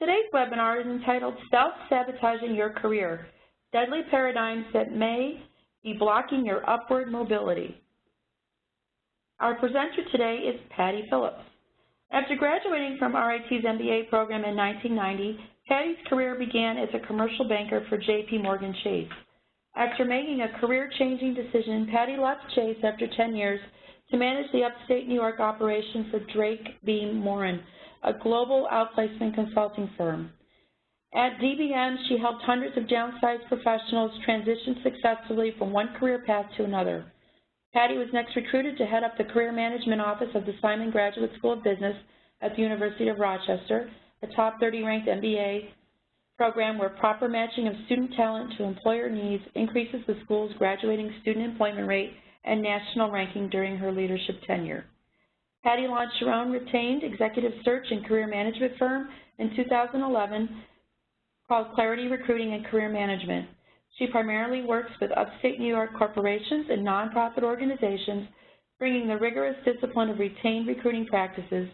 Today's webinar is entitled Self-Sabotaging Your Career, Deadly Paradigms That May Be Blocking Your Upward Mobility. Our presenter today is Patty Phillips. After graduating from RIT's MBA program in 1990, Patty's career began as a commercial banker for J.P. Morgan Chase. After making a career-changing decision, Patty left Chase after 10 years to manage the upstate New York operation for Drake Beam Moran, a global outplacement consulting firm. At DBM, she helped hundreds of downsized professionals transition successfully from one career path to another. Patty was next recruited to head up the Career Management Office of the Simon Graduate School of Business at the University of Rochester, a top 30 ranked MBA program where proper matching of student talent to employer needs increases the school's graduating student employment rate and national ranking during her leadership tenure. Patty launched her own retained executive search and career management firm in 2011 called Clarity Recruiting and Career Management. She primarily works with upstate New York corporations and nonprofit organizations, bringing the rigorous discipline of retained recruiting practices,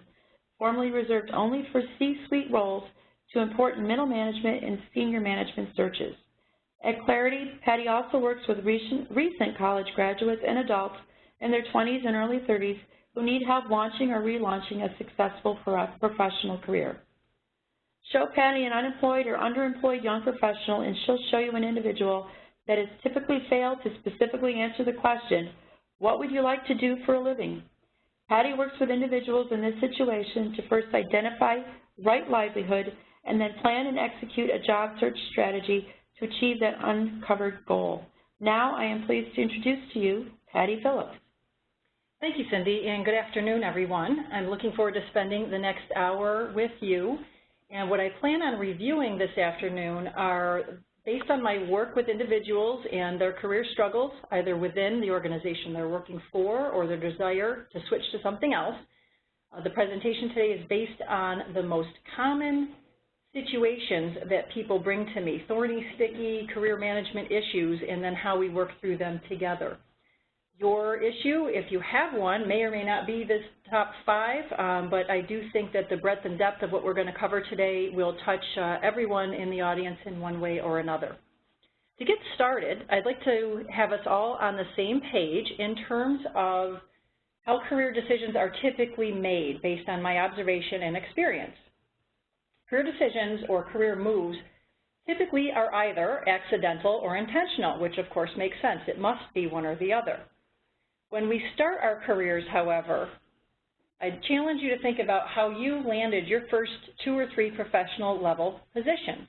formerly reserved only for C-suite roles, to important middle management and senior management searches. At Clarity, Patty also works with recent college graduates and adults in their 20s and early 30s who need help launching or relaunching a successful professional career. Show Patty an unemployed or underemployed young professional and she'll show you an individual that has typically failed to specifically answer the question, what would you like to do for a living? Patty works with individuals in this situation to first identify right livelihood and then plan and execute a job search strategy to achieve that uncovered goal. Now I am pleased to introduce to you Patty Phillips. Thank you, Cindy, and good afternoon, everyone. I'm looking forward to spending the next hour with you. And what I plan on reviewing this afternoon are based on my work with individuals and their career struggles, either within the organization they're working for or their desire to switch to something else. The presentation today is based on the most common situations that people bring to me, thorny, sticky career management issues, and then how we work through them together. Your issue, if you have one, may or may not be this top 5, but I do think that the breadth and depth of what we're going to cover today will touch everyone in the audience in one way or another. To get started, I'd like to have us all on the same page in terms of how career decisions are typically made based on my observation and experience. Career decisions or career moves typically are either accidental or intentional, which of course makes sense. It must be one or the other. When we start our careers, however, I challenge you to think about how you landed your first 2 or 3 professional level positions.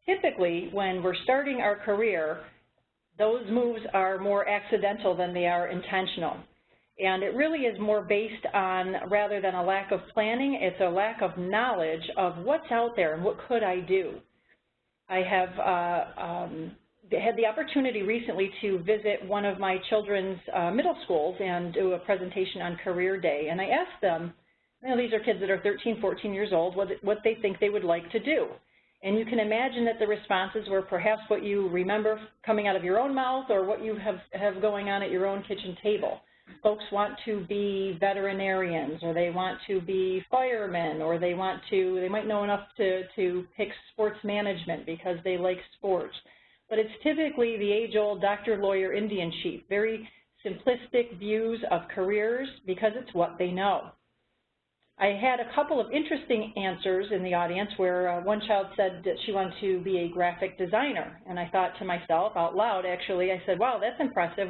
Typically, when we're starting our career, those moves are more accidental than they are intentional. And it really is more based on, rather than a lack of planning, it's a lack of knowledge of what's out there and what could I do. I have had the opportunity recently to visit one of my children's middle schools and do a presentation on Career Day. And I asked them, you know, these are kids that are 13, 14 years old, what they think they would like to do. And you can imagine that the responses were perhaps what you remember coming out of your own mouth or what you have going on at your own kitchen table. Folks want to be veterinarians, or they want to be firemen, or they might know enough to pick sports management because they like sports. But it's typically the age-old doctor, lawyer, Indian chief, very simplistic views of careers because it's what they know. I had a couple of interesting answers in the audience where one child said that she wanted to be a graphic designer. And I thought to myself, out loud actually, I said, wow, that's impressive.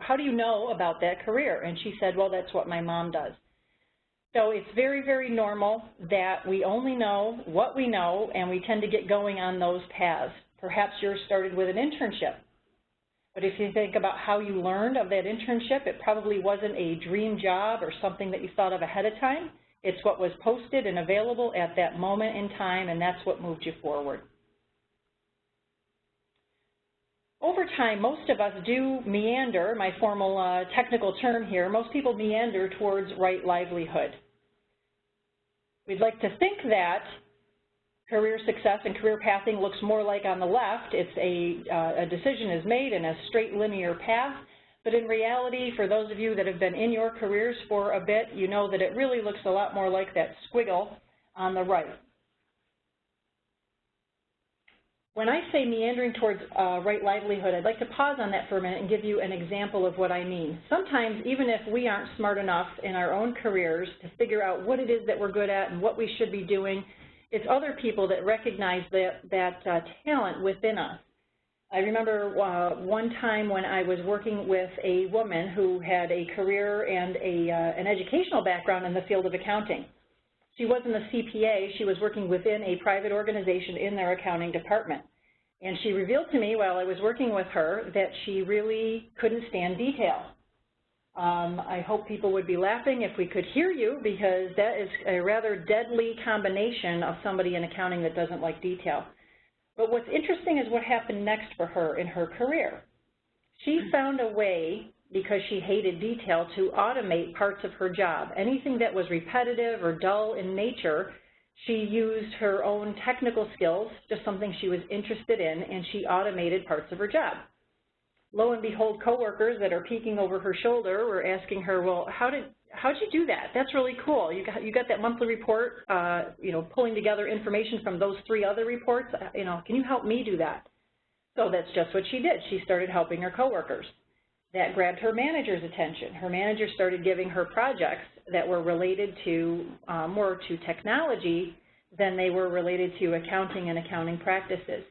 How do you know about that career? And she said, well, that's what my mom does. So it's very, very normal that we only know what we know, and we tend to get going on those paths. Perhaps yours started with an internship. But if you think about how you learned of that internship, it probably wasn't a dream job or something that you thought of ahead of time. It's what was posted and available at that moment in time, and that's what moved you forward. Over time, most of us do meander, my formal technical term here, most people meander towards right livelihood. We'd like to think that career success and career pathing looks more like on the left. It's a decision is made in a straight linear path, but in reality, for those of you that have been in your careers for a bit, you know that it really looks a lot more like that squiggle on the right. When I say meandering towards right livelihood, I'd like to pause on that for a minute and give you an example of what I mean. Sometimes, even if we aren't smart enough in our own careers to figure out what it is that we're good at and what we should be doing, it's other people that recognize that talent within us. I remember one time when I was working with a woman who had a career and an educational background in the field of accounting. She wasn't a CPA, she was working within a private organization in their accounting department. And she revealed to me while I was working with her that she really couldn't stand detail. I hope people would be laughing if we could hear you, because that is a rather deadly combination of somebody in accounting that doesn't like detail. But what's interesting is what happened next for her in her career. She found a way, because she hated detail, to automate parts of her job. Anything that was repetitive or dull in nature, she used her own technical skills, just something she was interested in, and she automated parts of her job. Lo and behold, coworkers that are peeking over her shoulder were asking her, well, how'd you do that? That's really cool. You got that monthly report, pulling together information from those 3 other reports. Can you help me do that? So that's just what she did. She started helping her coworkers. That grabbed her manager's attention. Her manager started giving her projects that were related to more to technology than they were related to accounting and accounting practices.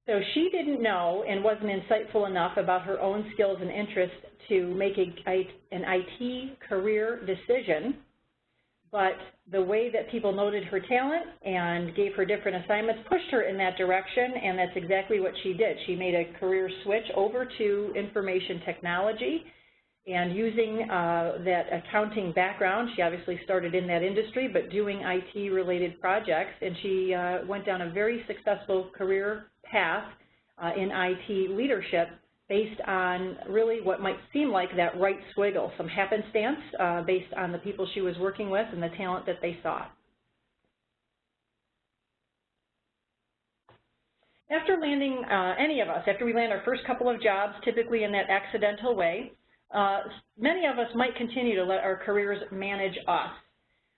So she didn't know and wasn't insightful enough about her own skills and interests to make an IT career decision, but the way that people noted her talent and gave her different assignments pushed her in that direction, and that's exactly what she did. She made a career switch over to information technology, and using that accounting background, she obviously started in that industry, but doing IT-related projects, and she went down a very successful career path in IT leadership based on really what might seem like that right swiggle, some happenstance based on the people she was working with and the talent that they saw. After landing, any of us, after we land our first couple of jobs, typically in that accidental way, many of us might continue to let our careers manage us,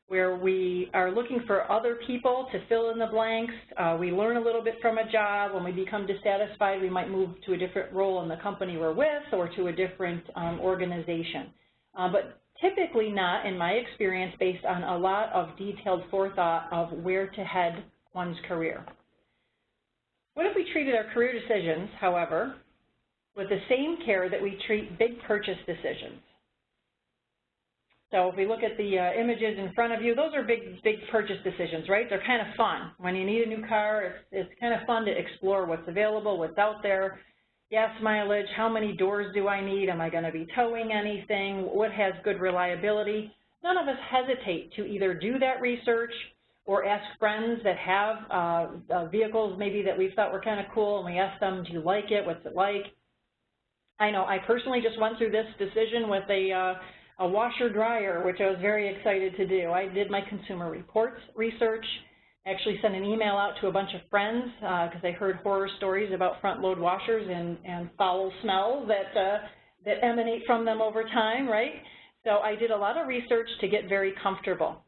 where we are looking for other people to fill in the blanks. We learn a little bit from a job. When we become dissatisfied, we might move to a different role in the company we're with or to a different organization. But typically not, in my experience, based on a lot of detailed forethought of where to head one's career. What if we treated our career decisions, however, with the same care that we treat big purchase decisions? So if we look at the images in front of you, those are big purchase decisions, right? They're kind of fun. When you need a new car, it's kind of fun to explore what's available, what's out there, gas mileage, how many doors do I need, am I going to be towing anything, what has good reliability. None of us hesitate to either do that research or ask friends that have vehicles maybe that we thought were kind of cool, and we ask them, do you like it, what's it like? I know I personally just went through this decision with a washer dryer, which I was very excited to do. I did my consumer reports research, actually sent an email out to a bunch of friends because I heard horror stories about front load washers and foul smells that emanate from them over time, right? So I did a lot of research to get very comfortable.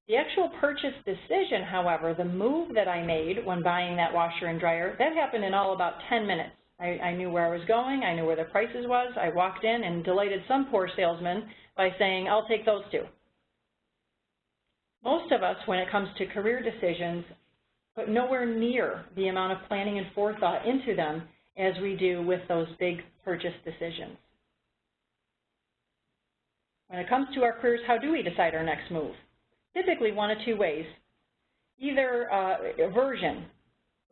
The actual purchase decision, however, the move that I made when buying that washer and dryer, that happened in all about 10 minutes. I knew where I was going, I knew where the prices was, I walked in and delighted some poor salesman by saying, I'll take those 2. Most of us, when it comes to career decisions, put nowhere near the amount of planning and forethought into them as we do with those big purchase decisions. When it comes to our careers, how do we decide our next move? Typically one of 2 ways. Either aversion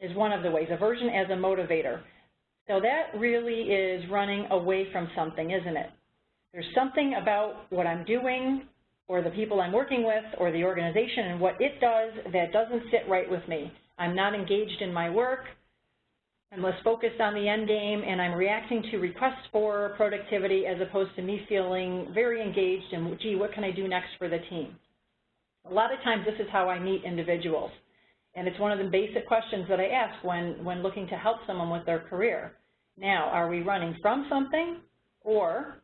is one of the ways, aversion as a motivator. So that really is running away from something, isn't it? There's something about what I'm doing or the people I'm working with or the organization and what it does that doesn't sit right with me. I'm not engaged in my work. I'm less focused on the end game, and I'm reacting to requests for productivity as opposed to me feeling very engaged and, gee, what can I do next for the team? A lot of times this is how I meet individuals. And it's one of the basic questions that I ask when looking to help someone with their career. Now, are we running from something, or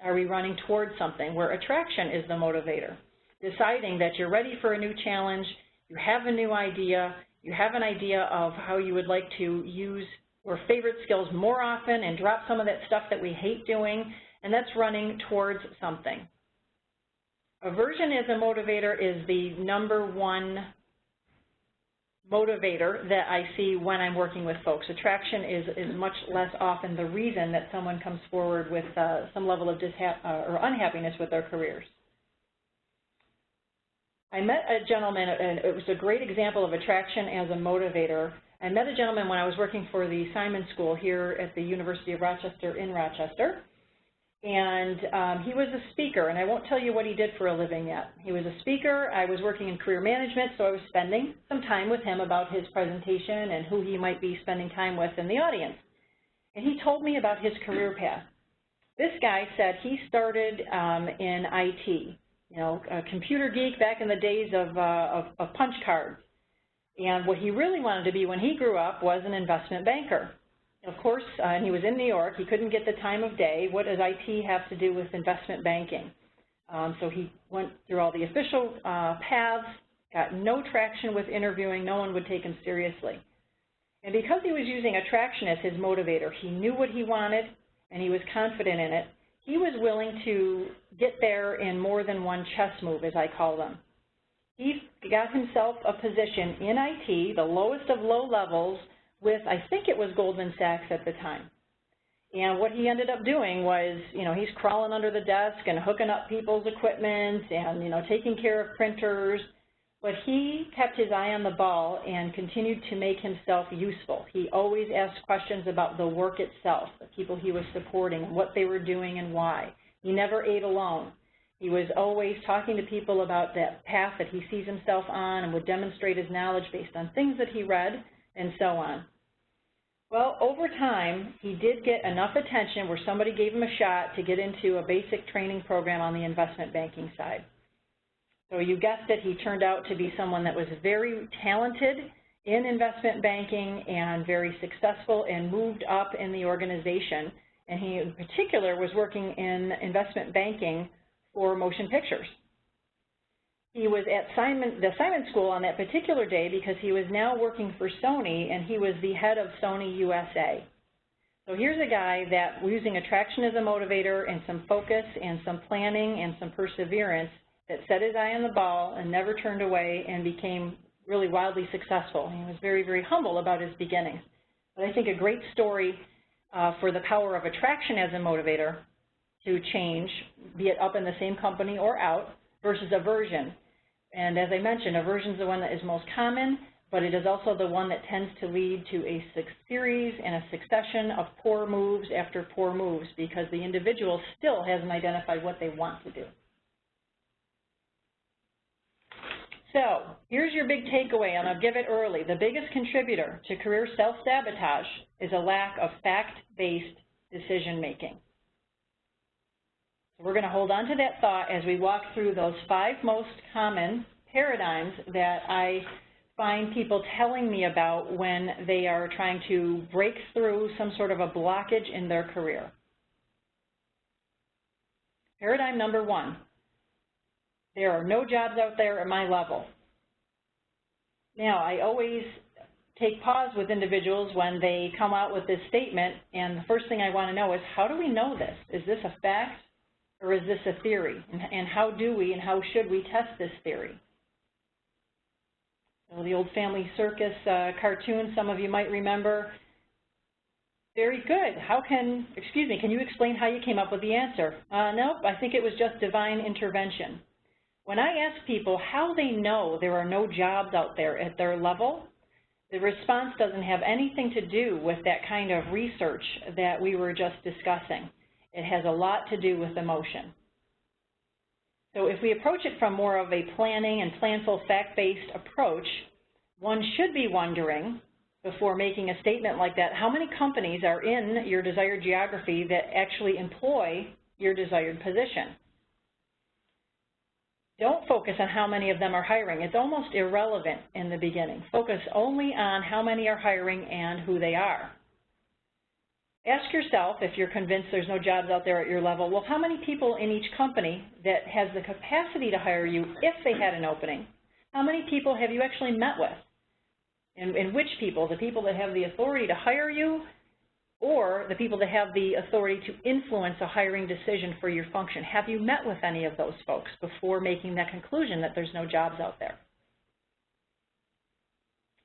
are we running towards something where attraction is the motivator? deciding that you're ready for a new challenge, you have a new idea, you have an idea of how you would like to use your favorite skills more often and drop some of that stuff that we hate doing, and that's running towards something. Aversion as a motivator is the #1 motivator that I see when I'm working with folks. Attraction is much less often the reason that someone comes forward with some level of or unhappiness with their careers. I met a gentleman, and it was a great example of attraction as a motivator. I met a gentleman when I was working for the Simon School here at the University of Rochester in Rochester. And he was a speaker, and I won't tell you what he did for a living yet. He was a speaker. I was working in career management, so I was spending some time with him about his presentation and who he might be spending time with in the audience. And he told me about his career path. This guy said he started in IT, you know, a computer geek back in the days of punch cards. And what he really wanted to be when he grew up was an investment banker. Of course, and he was in New York. He couldn't get the time of day. What does IT have to do with investment banking? So he went through all the official paths, got no traction with interviewing. No one would take him seriously. And because he was using attraction as his motivator, he knew what he wanted, and he was confident in it. He was willing to get there in more than one chess move, as I call them. He got himself a position in IT, the lowest of low levels, with, I think it was Goldman Sachs at the time. And what he ended up doing was, you know, he's crawling under the desk and hooking up people's equipment and, you know, taking care of printers. But he kept his eye on the ball and continued to make himself useful. He always asked questions about the work itself, the people he was supporting, what they were doing and why. He never ate alone. He was always talking to people about that path that he sees himself on and would demonstrate his knowledge based on things that he read and so on. Well, over time, he did get enough attention where somebody gave him a shot to get into a basic training program on the investment banking side. So you guessed it, he turned out to be someone that was very talented in investment banking and very successful and moved up in the organization. And he, in particular, was working in investment banking for motion pictures. He was at the Simon School on that particular day because he was now working for Sony, and he was the head of Sony USA. So here's a guy that was using attraction as a motivator and some focus and some planning and some perseverance that set his eye on the ball and never turned away and became really wildly successful. He was very, very humble about his beginnings. But I think a great story for the power of attraction as a motivator to change, be it up in the same company or out, versus aversion. And as I mentioned, aversion is the one that is most common, but it is also the one that tends to lead to a series and a succession of poor moves after poor moves because the individual still hasn't identified what they want to do. So here's your big takeaway, and I'll give it early. The biggest contributor to career self-sabotage is a lack of fact-based decision-making. We're going to hold on to that thought as we walk through those 5 most common paradigms that I find people telling me about when they are trying to break through some sort of a blockage in their career. Paradigm number 1, there are no jobs out there at my level. Now, I always take pause with individuals when they come out with this statement, and the first thing I want to know is, how do we know this? Is this a fact? Or is this a theory? And how do we and how should we test this theory? So the old Family Circus cartoon, some of you might remember. Very good. Can you explain how you came up with the answer? Nope, I think it was just divine intervention. When I ask people how they know there are no jobs out there at their level, the response doesn't have anything to do with that kind of research that we were just discussing. It has a lot to do with emotion. So if we approach it from more of a planning and planful fact-based approach, one should be wondering, before making a statement like that, how many companies are in your desired geography that actually employ your desired position? Don't focus on how many of them are hiring. It's almost irrelevant in the beginning. Focus only on how many are hiring and who they are. Ask yourself, if you're convinced there's no jobs out there at your level, well, how many people in each company that has the capacity to hire you if they had an opening? How many people have you actually met with? And which people? The people that have the authority to hire you, or the people that have the authority to influence a hiring decision for your function? Have you met with any of those folks before making that conclusion that there's no jobs out there?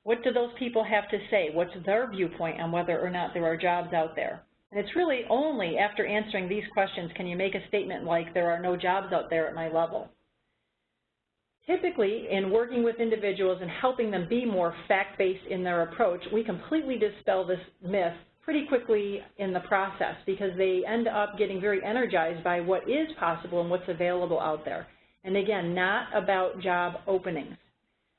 What do those people have to say? What's their viewpoint on whether or not there are jobs out there? And it's really only after answering these questions can you make a statement like, there are no jobs out there at my level. Typically, in working with individuals and helping them be more fact-based in their approach, we completely dispel this myth pretty quickly in the process, because they end up getting very energized by what is possible and what's available out there. And again, not about job openings,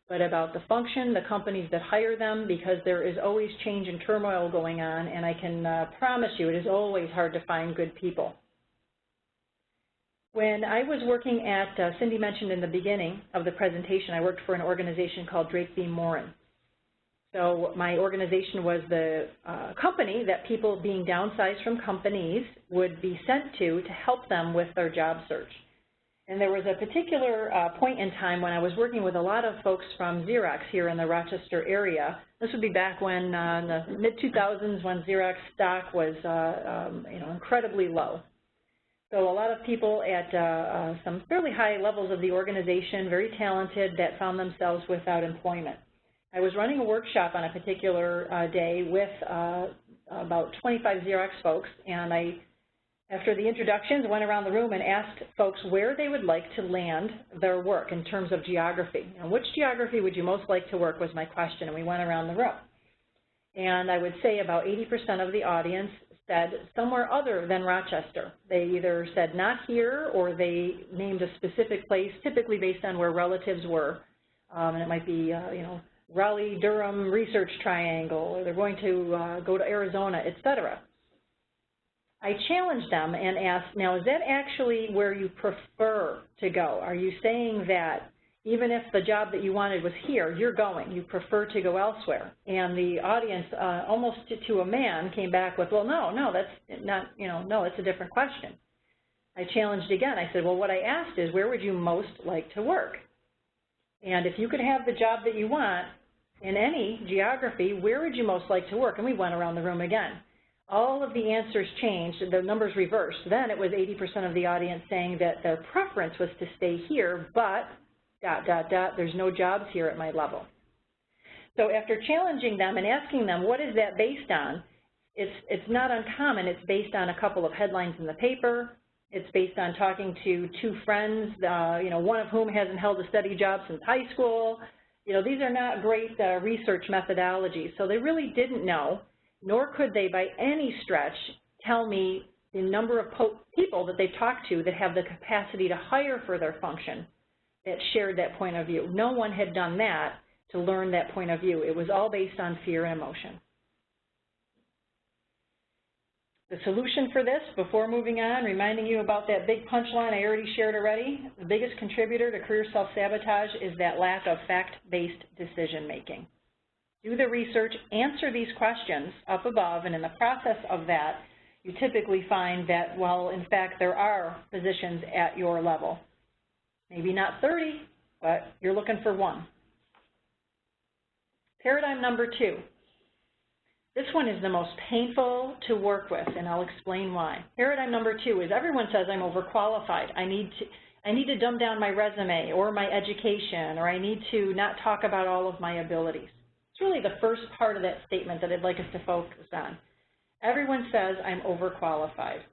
but about the function, the companies that hire them, because there is always change and turmoil going on, and I can promise you it is always hard to find good people. When I was working at, Cindy mentioned in the beginning of the presentation, I worked for an organization called Drake B. Morin. So my organization was the company that people being downsized from companies would be sent to help them with their job search. And there was a particular point in time when I was working with a lot of folks from Xerox here in the Rochester area. This would be back when in the mid-2000s, when Xerox stock was incredibly low. So a lot of people at some fairly high levels of the organization, very talented, that found themselves without employment. I was running a workshop on a particular day with about 25 Xerox folks, and after the introductions, went around the room and asked folks where they would like to land their work in terms of geography. And which geography would you most like to work was my question, and we went around the room. And I would say about 80% of the audience said somewhere other than Rochester. They either said not here, or they named a specific place, typically based on where relatives were. And it might be, Raleigh, Durham, Research Triangle, or they're going to go to Arizona, etc. I challenged them and asked, now, is that actually where you prefer to go? Are you saying that even if the job that you wanted was here, you're going, you prefer to go elsewhere? And the audience, almost to a man, came back with, well, no, that's not, no, it's a different question. I challenged again. I said, well, what I asked is, where would you most like to work? And if you could have the job that you want in any geography, where would you most like to work? And we went around the room again. All of the answers changed, the numbers reversed. Then it was 80% of the audience saying that their preference was to stay here, but ... there's no jobs here at my level. So after challenging them and asking them, what is that based on? It's not uncommon. It's based on a couple of headlines in the paper. It's based on talking to two friends, one of whom hasn't held a steady job since high school. These are not great research methodologies. So they really didn't know, nor could they by any stretch tell me the number of people that they've talked to that have the capacity to hire for their function that shared that point of view. No one had done that to learn that point of view. It was all based on fear and emotion. The solution for this, before moving on, reminding you about that big punchline I already shared already, the biggest contributor to career self-sabotage is that lack of fact-based decision-making. Do the research, answer these questions up above, and in the process of that, you typically find that, well, in fact, there are positions at your level. Maybe not 30, but you're looking for one. Paradigm number 2. This one is the most painful to work with, and I'll explain why. Paradigm number 2 is everyone says I'm overqualified. I need to dumb down my resume or my education, or I need to not talk about all of my abilities. It's really the first part of that statement that I'd like us to focus on. Everyone says I'm overqualified.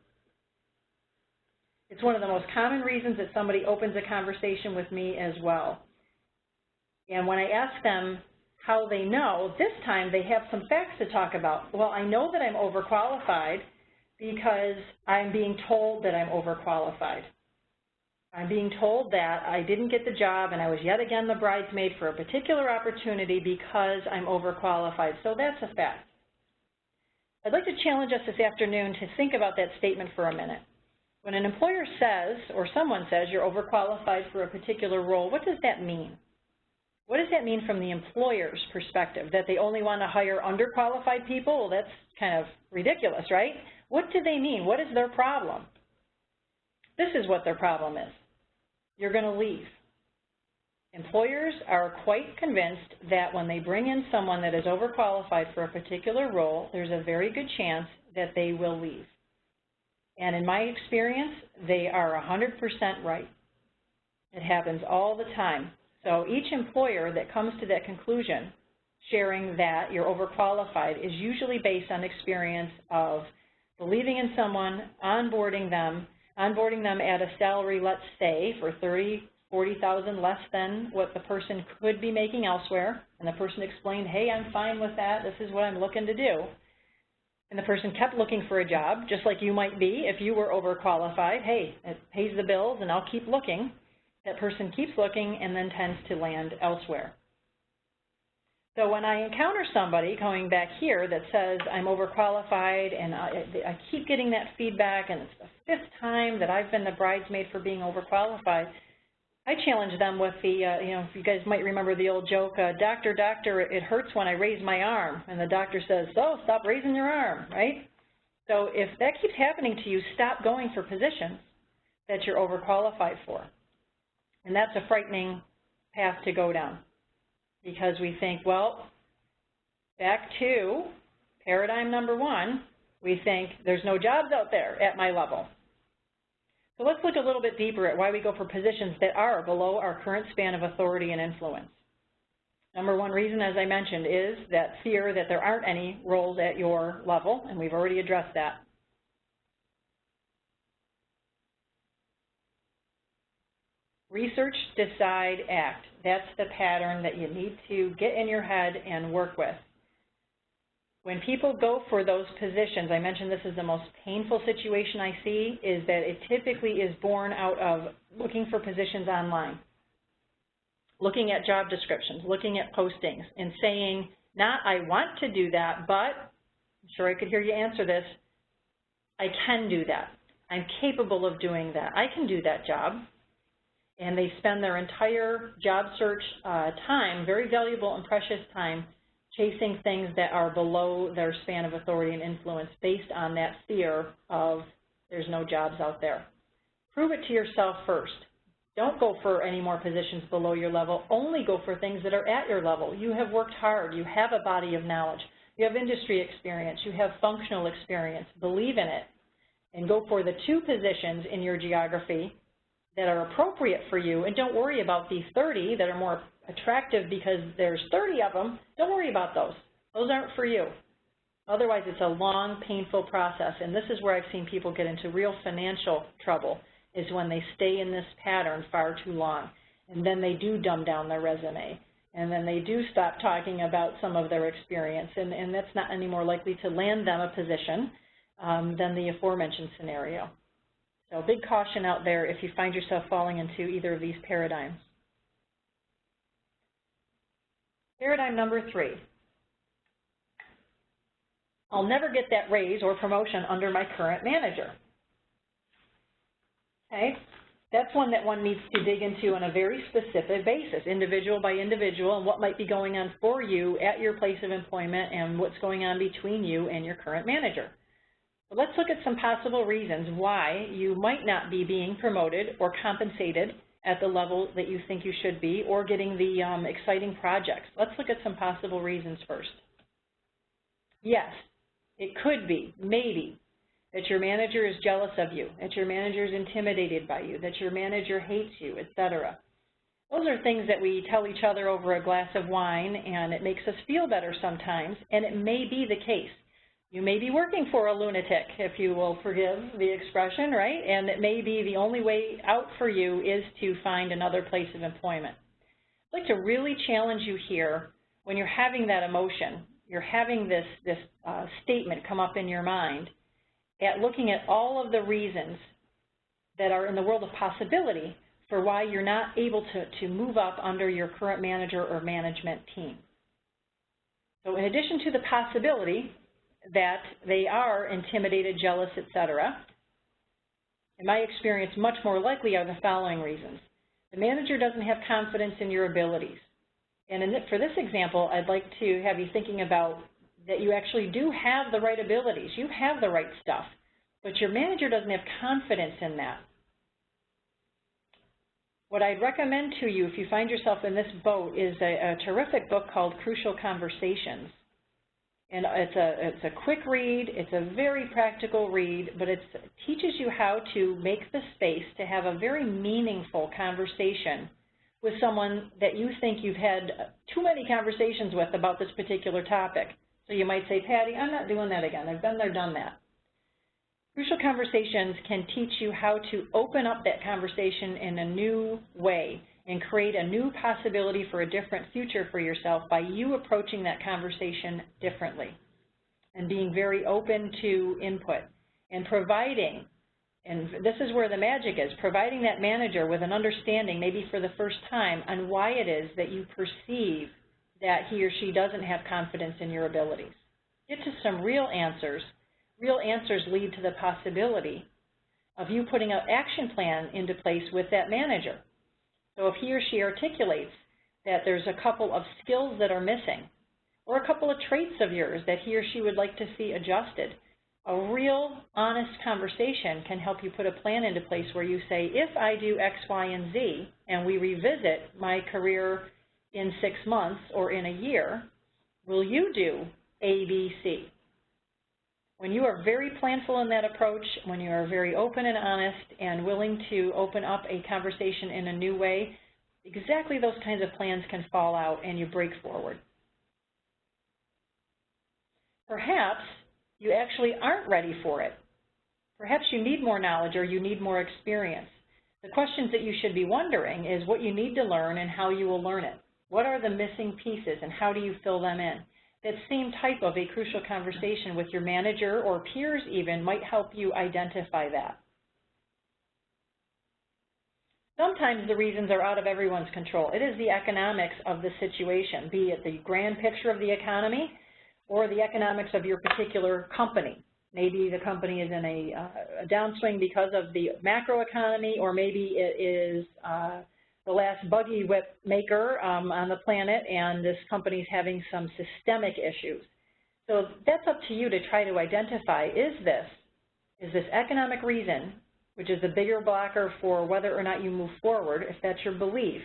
It's one of the most common reasons that somebody opens a conversation with me as well. And when I ask them how they know, this time they have some facts to talk about. Well, I know that I'm overqualified because I'm being told that I'm overqualified. I'm being told that I didn't get the job and I was yet again the bridesmaid for a particular opportunity because I'm overqualified. So that's a fact. I'd like to challenge us this afternoon to think about that statement for a minute. When an employer says, or someone says, you're overqualified for a particular role, what does that mean? What does that mean from the employer's perspective? That they only want to hire underqualified people? Well, that's kind of ridiculous, right? What do they mean? What is their problem? This is what their problem is. You're going to leave. Employers are quite convinced that when they bring in someone that is overqualified for a particular role, there's a very good chance that they will leave. And in my experience, they are 100% right. It happens all the time. So each employer that comes to that conclusion, sharing that you're overqualified, is usually based on experience of believing in someone, onboarding them at a salary, let's say, for $40,000 less than what the person could be making elsewhere, and the person explained, hey, I'm fine with that, this is what I'm looking to do. And the person kept looking for a job, just like you might be if you were overqualified. Hey, it pays the bills and I'll keep looking. That person keeps looking and then tends to land elsewhere. So when I encounter somebody going back here that says I'm overqualified, and I keep getting that feedback, and it's the 5th time that I've been the bridesmaid for being overqualified, I challenge them with the, if you guys might remember the old joke, doctor, doctor, it hurts when I raise my arm. And the doctor says, so stop raising your arm, right? So if that keeps happening to you, stop going for positions that you're overqualified for. And that's a frightening path to go down, because we think, well, back to paradigm number 1, we think there's no jobs out there at my level. So let's look a little bit deeper at why we go for positions that are below our current span of authority and influence. Number 1 reason, as I mentioned, is that fear that there aren't any roles at your level, and we've already addressed that. Research, decide, act. That's the pattern that you need to get in your head and work with. When people go for those positions, I mentioned this is the most painful situation I see, is that it typically is born out of looking for positions online, looking at job descriptions, looking at postings, and saying, not I want to do that, but I'm sure I could hear you answer this, I can do that. I'm capable of doing that. I can do that job. And they spend their entire job search time, very valuable and precious time, chasing things that are below their span of authority and influence based on that fear of there's no jobs out there. Prove it to yourself first. Don't go for any more positions below your level. Only go for things that are at your level. You have worked hard. You have a body of knowledge. You have industry experience. You have functional experience. Believe in it. And go for the 2 positions in your geography that are appropriate for you, and don't worry about these 30 that are more attractive because there's 30 of them. Don't worry about those. Those aren't for you. Otherwise, it's a long, painful process, and this is where I've seen people get into real financial trouble, is when they stay in this pattern far too long, and then they do dumb down their resume, and then they do stop talking about some of their experience, and that's not any more likely to land them a position than the aforementioned scenario. So big caution out there if you find yourself falling into either of these paradigms. Paradigm number 3. I'll never get that raise or promotion under my current manager. Okay, that's one that one needs to dig into on a very specific basis, individual by individual, and what might be going on for you at your place of employment and what's going on between you and your current manager. But let's look at some possible reasons why you might not be being promoted or compensated at the level that you think you should be, or getting the exciting projects. Let's look at some possible reasons first. Yes, it could be, maybe, that your manager is jealous of you, that your manager is intimidated by you, that your manager hates you, etc. Those are things that we tell each other over a glass of wine, and it makes us feel better sometimes, and it may be the case. You may be working for a lunatic, if you will forgive the expression, right? And it may be the only way out for you is to find another place of employment. I'd like to really challenge you here when you're having that emotion, you're having this statement come up in your mind, at looking at all of the reasons that are in the world of possibility for why you're not able to move up under your current manager or management team. So in addition to the possibility that they are intimidated, jealous, etc., in my experience, much more likely are the following reasons. The manager doesn't have confidence in your abilities. And for this example, I'd like to have you thinking about that you actually do have the right abilities. You have the right stuff, but your manager doesn't have confidence in that. What I'd recommend to you if you find yourself in this boat is a terrific book called Crucial Conversations. And it's a quick read, it's a very practical read, but it teaches you how to make the space to have a very meaningful conversation with someone that you think you've had too many conversations with about this particular topic. So you might say, Patty, I'm not doing that again. I've been there, done that. Crucial Conversations can teach you how to open up that conversation in a new way and create a new possibility for a different future for yourself by you approaching that conversation differently and being very open to input and providing, and this is where the magic is, providing that manager with an understanding, maybe for the first time, on why it is that you perceive that he or she doesn't have confidence in your abilities. Get to some real answers. Real answers lead to the possibility of you putting an action plan into place with that manager. So if he or she articulates that there's a couple of skills that are missing or a couple of traits of yours that he or she would like to see adjusted, a real honest conversation can help you put a plan into place where you say, if I do X, Y, and Z, and we revisit my career in 6 months or in a year, will you do A, B, C? When you are very planful in that approach, when you are very open and honest and willing to open up a conversation in a new way, exactly those kinds of plans can fall out and you break forward. Perhaps you actually aren't ready for it. Perhaps you need more knowledge or you need more experience. The questions that you should be wondering is what you need to learn and how you will learn it. What are the missing pieces and how do you fill them in? That same type of a crucial conversation with your manager or peers even might help you identify that. Sometimes the reasons are out of everyone's control. It is the economics of the situation, be it the grand picture of the economy or the economics of your particular company. Maybe the company is in a downswing because of the macroeconomy, or maybe it is the last buggy whip maker on the planet, and this company's having some systemic issues. So that's up to you to try to identify, is this economic reason, which is the bigger blocker for whether or not you move forward, if that's your belief,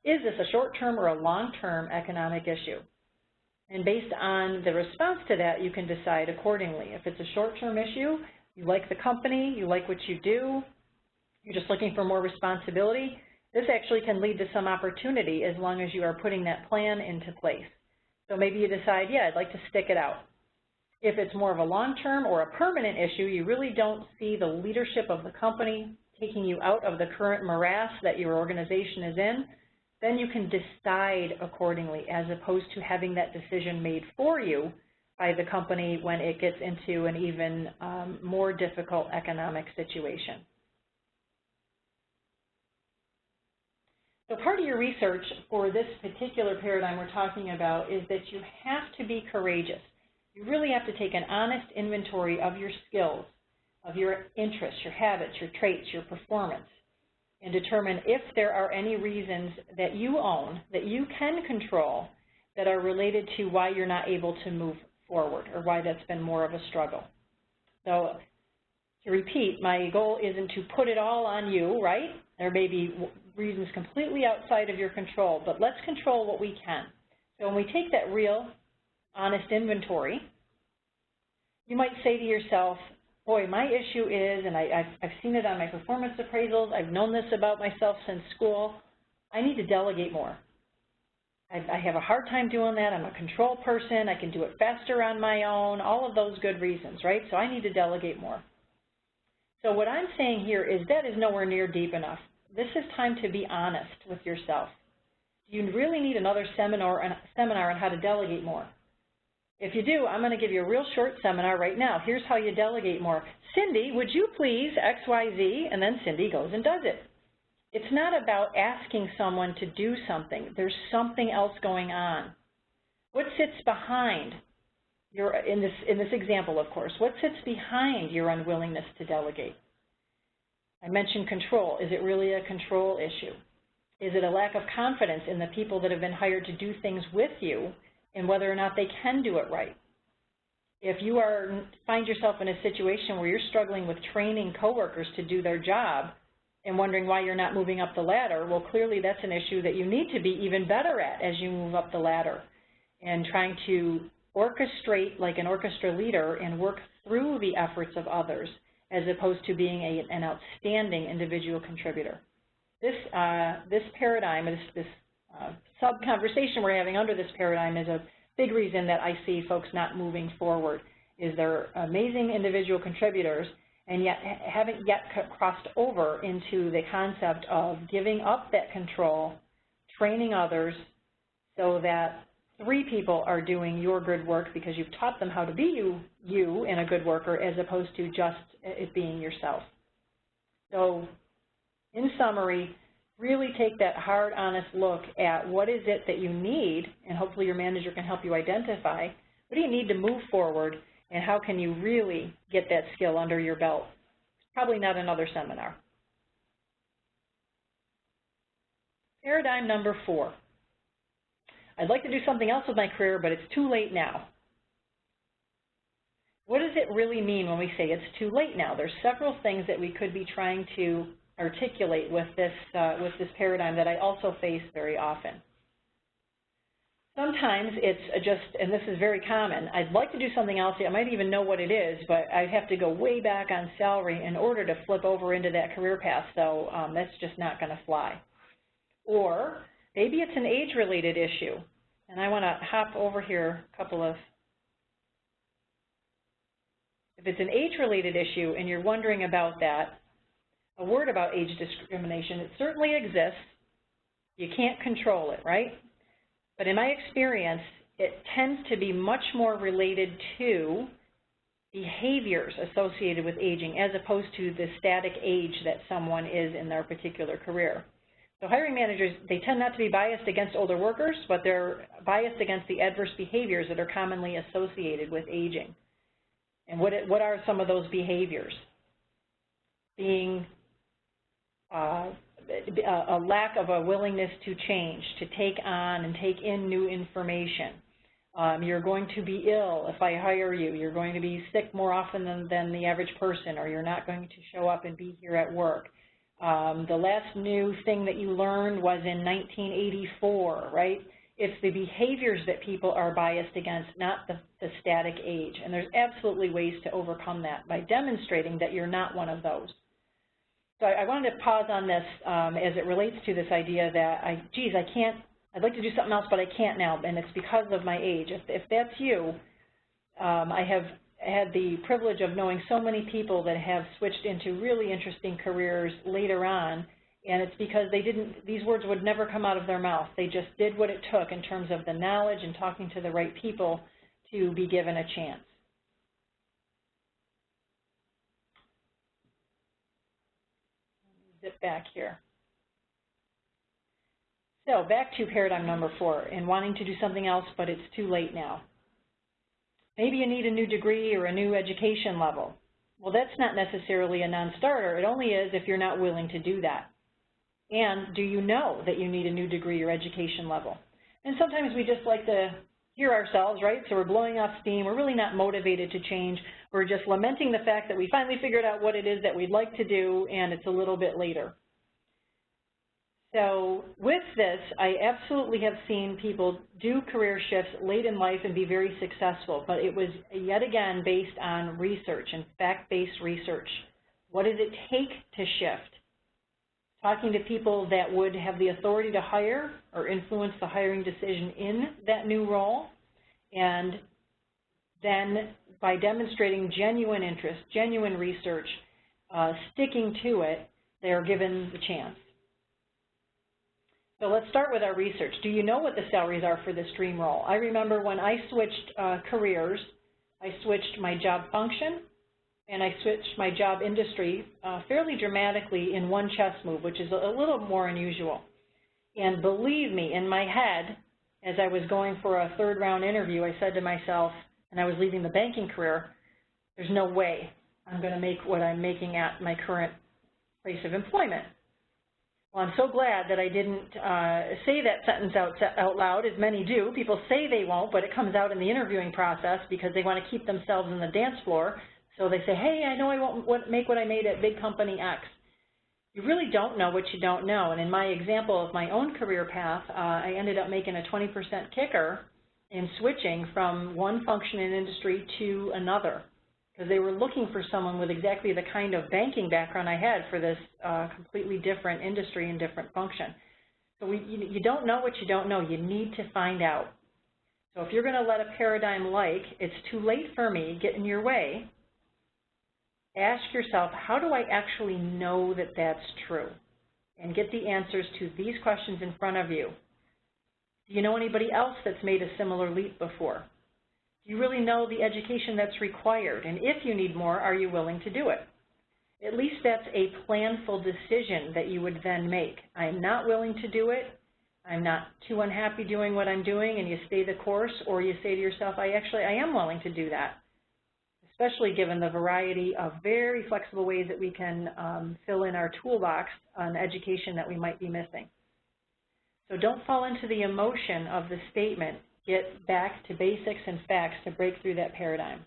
is this a short-term or a long-term economic issue? And based on the response to that, you can decide accordingly. If it's a short-term issue, you like the company, you like what you do, you're just looking for more responsibility, this actually can lead to some opportunity as long as you are putting that plan into place. So maybe you decide, yeah, I'd like to stick it out. If it's more of a long-term or a permanent issue, you really don't see the leadership of the company taking you out of the current morass that your organization is in, then you can decide accordingly as opposed to having that decision made for you by the company when it gets into an even more difficult economic situation. So part of your research for this particular paradigm we're talking about is that you have to be courageous. You really have to take an honest inventory of your skills, of your interests, your habits, your traits, your performance, and determine if there are any reasons that you own, that you can control, that are related to why you're not able to move forward or why that's been more of a struggle. So to repeat, my goal isn't to put it all on you, right? There may be reasons completely outside of your control, but let's control what we can. So when we take that real, honest inventory, you might say to yourself, boy, my issue is, and I've seen it on my performance appraisals, I've known this about myself since school, I need to delegate more. I have a hard time doing that. I'm a control person. I can do it faster on my own, all of those good reasons, right? So I need to delegate more. So what I'm saying here is that is nowhere near deep enough. This is time to be honest with yourself. Do you really need another seminar on how to delegate more? If you do, I'm going to give you a real short seminar right now. Here's how you delegate more. Cindy, would you please X, Y, Z? And then Cindy goes and does it. It's not about asking someone to do something. There's something else going on. What sits behind your, in this example, of course, what sits behind your unwillingness to delegate? I mentioned control. Is it really a control issue? Is it a lack of confidence in the people that have been hired to do things with you and whether or not they can do it right? If you find yourself in a situation where you're struggling with training coworkers to do their job and wondering why you're not moving up the ladder, well, clearly that's an issue that you need to be even better at as you move up the ladder, and trying to orchestrate like an orchestra leader and work through the efforts of others as opposed to being an outstanding individual contributor. This paradigm, this sub-conversation we're having under this paradigm is a big reason that I see folks not moving forward, is they're amazing individual contributors and yet haven't yet crossed over into the concept of giving up that control, training others so that 3 people are doing your good work because you've taught them how to be you and a good worker as opposed to just it being yourself. So in summary, really take that hard, honest look at what is it that you need, and hopefully your manager can help you identify what do you need to move forward and how can you really get that skill under your belt. Probably not another seminar. Paradigm number 4. I'd like to do something else with my career, but it's too late now. What does it really mean when we say it's too late now? There's several things that we could be trying to articulate with this paradigm that I also face very often. Sometimes it's just, and this is very common, I'd like to do something else, I might even know what it is, but I have to go way back on salary in order to flip over into that career path, so that's just not going to fly. Or maybe it's an age-related issue, and I want to hop over here a couple of, if it's an age-related issue and you're wondering about that, a word about age discrimination, it certainly exists. You can't control it, right? But in my experience, it tends to be much more related to behaviors associated with aging as opposed to the static age that someone is in their particular career. So hiring managers, they tend not to be biased against older workers, but they're biased against the adverse behaviors that are commonly associated with aging. And what are some of those behaviors? Being a lack of a willingness to change, to take on and take in new information. You're going to be ill if I hire you. You're going to be sick more often than the average person, or you're not going to show up and be here at work. The last new thing that you learned was in 1984, right? It's the behaviors that people are biased against, not the static age. And there's absolutely ways to overcome that by demonstrating that you're not one of those. So I wanted to pause on this as it relates to this idea that, I'd like to do something else, but I can't now, and it's because of my age. If that's you, I have had the privilege of knowing so many people that have switched into really interesting careers later on, and it's because these words would never come out of their mouth. They just did what it took in terms of the knowledge and talking to the right people to be given a chance. Zip back here. So back to paradigm number 4, and wanting to do something else, but it's too late now. Maybe you need a new degree or a new education level. Well, that's not necessarily a non-starter. It only is if you're not willing to do that. And do you know that you need a new degree or education level? And sometimes we just like to hear ourselves, right? So we're blowing off steam. We're really not motivated to change. We're just lamenting the fact that we finally figured out what it is that we'd like to do, and it's a little bit later. So with this, I absolutely have seen people do career shifts late in life and be very successful, but it was yet again based on research and fact-based research. What does it take to shift? Talking to people that would have the authority to hire or influence the hiring decision in that new role, and then by demonstrating genuine interest, genuine research, sticking to it, they are given the chance. So let's start with our research. Do you know what the salaries are for this dream role? I remember when I switched careers, I switched my job function and I switched my job industry fairly dramatically in one chess move, which is a little more unusual. And believe me, in my head, as I was going for a third round interview, I said to myself, and I was leaving the banking career, there's no way I'm going to make what I'm making at my current place of employment. Well, I'm so glad that I didn't say that sentence out loud, as many do. People say they won't, but it comes out in the interviewing process because they want to keep themselves in the dance floor. So they say, hey, I know I won't make what I made at big company X. You really don't know what you don't know. And in my example of my own career path, I ended up making a 20% kicker in switching from one function in industry to another, because they were looking for someone with exactly the kind of banking background I had for this completely different industry and different function. So you don't know what you don't know. You need to find out. So if you're going to let a paradigm like, it's too late for me, get in your way, ask yourself, how do I actually know that that's true? And get the answers to these questions in front of you. Do you know anybody else that's made a similar leap before? Do you really know the education that's required? And if you need more, are you willing to do it? At least that's a planful decision that you would then make. I'm not willing to do it. I'm not too unhappy doing what I'm doing, and you stay the course, or you say to yourself, I am willing to do that, especially given the variety of very flexible ways that we can fill in our toolbox on education that we might be missing. So don't fall into the emotion of the statement. Get back to basics and facts to break through that paradigm.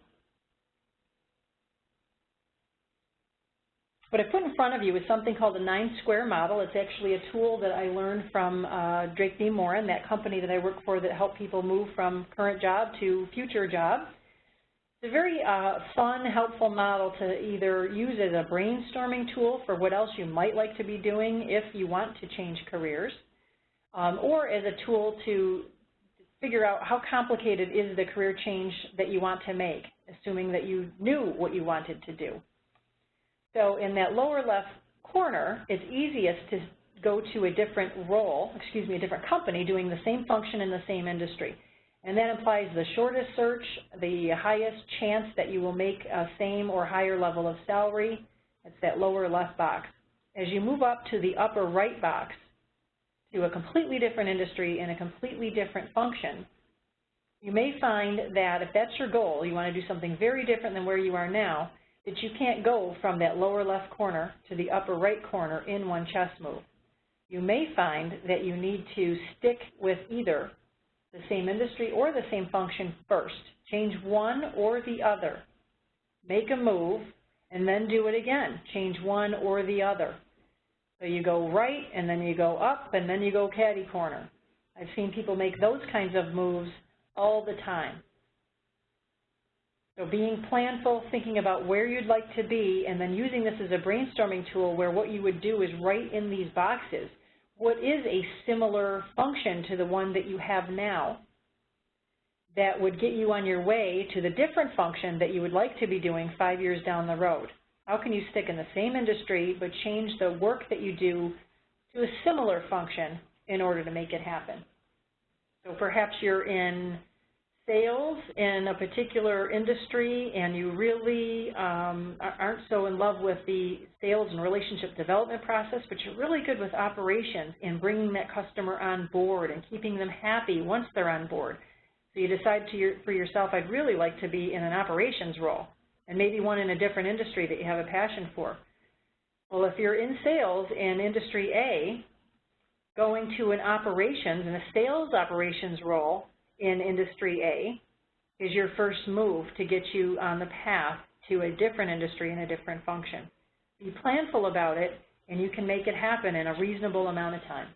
What I put in front of you is something called the 9-square model. It's actually a tool that I learned from Drake B. Morin, that company that I work for that help people move from current job to future job. It's a very fun, helpful model to either use as a brainstorming tool for what else you might like to be doing if you want to change careers, or as a tool to figure out how complicated is the career change that you want to make, assuming that you knew what you wanted to do. So in that lower left corner, it's easiest to go to a different a different company doing the same function in the same industry. And that implies the shortest search, the highest chance that you will make a same or higher level of salary. It's that lower left box. As you move up to the upper right box, to a completely different industry and a completely different function, you may find that if that's your goal, you want to do something very different than where you are now, that you can't go from that lower left corner to the upper right corner in one chess move. You may find that you need to stick with either the same industry or the same function first. Change one or the other. Make a move and then do it again. Change one or the other. So you go right, and then you go up, and then you go caddy corner. I've seen people make those kinds of moves all the time. So being planful, thinking about where you'd like to be, and then using this as a brainstorming tool where what you would do is write in these boxes what is a similar function to the one that you have now that would get you on your way to the different function that you would like to be doing 5 years down the road. How can you stick in the same industry but change the work that you do to a similar function in order to make it happen? So perhaps you're in sales in a particular industry and you really aren't so in love with the sales and relationship development process, but you're really good with operations and bringing that customer on board and keeping them happy once they're on board. So you decide for yourself, I'd really like to be in an operations role, and maybe one in a different industry that you have a passion for. Well, if you're in sales in industry A, going to an operations and a sales operations role in industry A is your first move to get you on the path to a different industry and a different function. Be planful about it, and you can make it happen in a reasonable amount of time.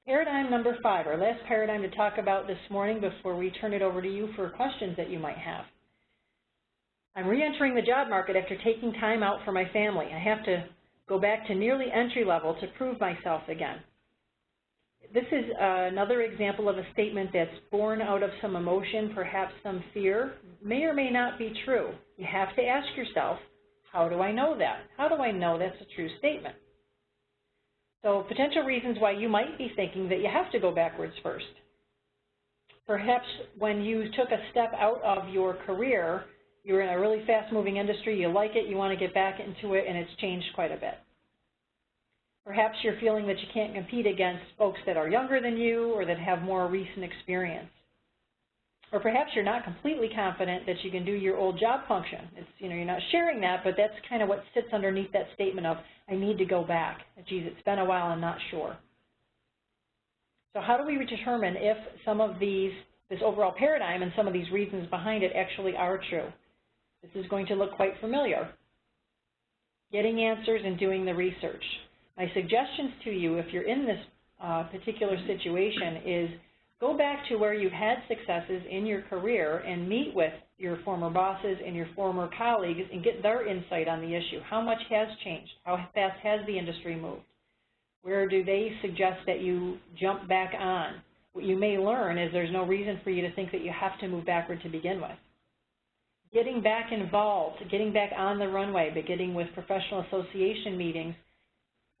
Paradigm number 5, our last paradigm to talk about this morning before we turn it over to you for questions that you might have. I'm re-entering the job market after taking time out for my family. I have to go back to nearly entry level to prove myself again. This is another example of a statement that's born out of some emotion, perhaps some fear, may or may not be true. You have to ask yourself, how do I know that? How do I know that's a true statement? So potential reasons why you might be thinking that you have to go backwards first. Perhaps when you took a step out of your career, you're in a really fast-moving industry, you like it, you want to get back into it, and it's changed quite a bit. Perhaps you're feeling that you can't compete against folks that are younger than you or that have more recent experience. Or perhaps you're not completely confident that you can do your old job function. It's, you're not sharing that, but that's kind of what sits underneath that statement of, I need to go back. Geez, it's been a while, I'm not sure. So how do we determine if some of this overall paradigm and some of these reasons behind it actually are true? This is going to look quite familiar. Getting answers and doing the research. My suggestions to you, if you're in this particular situation, is go back to where you've had successes in your career and meet with your former bosses and your former colleagues and get their insight on the issue. How much has changed? How fast has the industry moved? Where do they suggest that you jump back on? What you may learn is there's no reason for you to think that you have to move backward to begin with. Getting back involved, getting back on the runway, but getting with professional association meetings